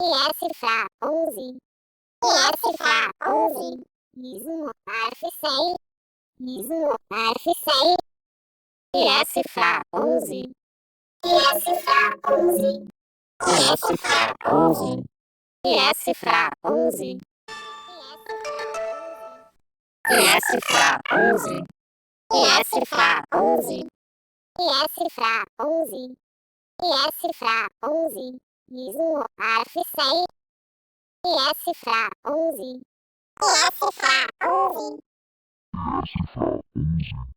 E a cifra 11. E a cifra 11. Isomorfo 100. Isomorfo 100. E a cifra 11. E a cifra 11. E a cifra 11. E a cifra 11. E a cifra 11. E a cifra 11. E a cifra 11. E a cifra 11. Isomorfo 100. E a cifra 11. E a cifra 11. E a cifra 11.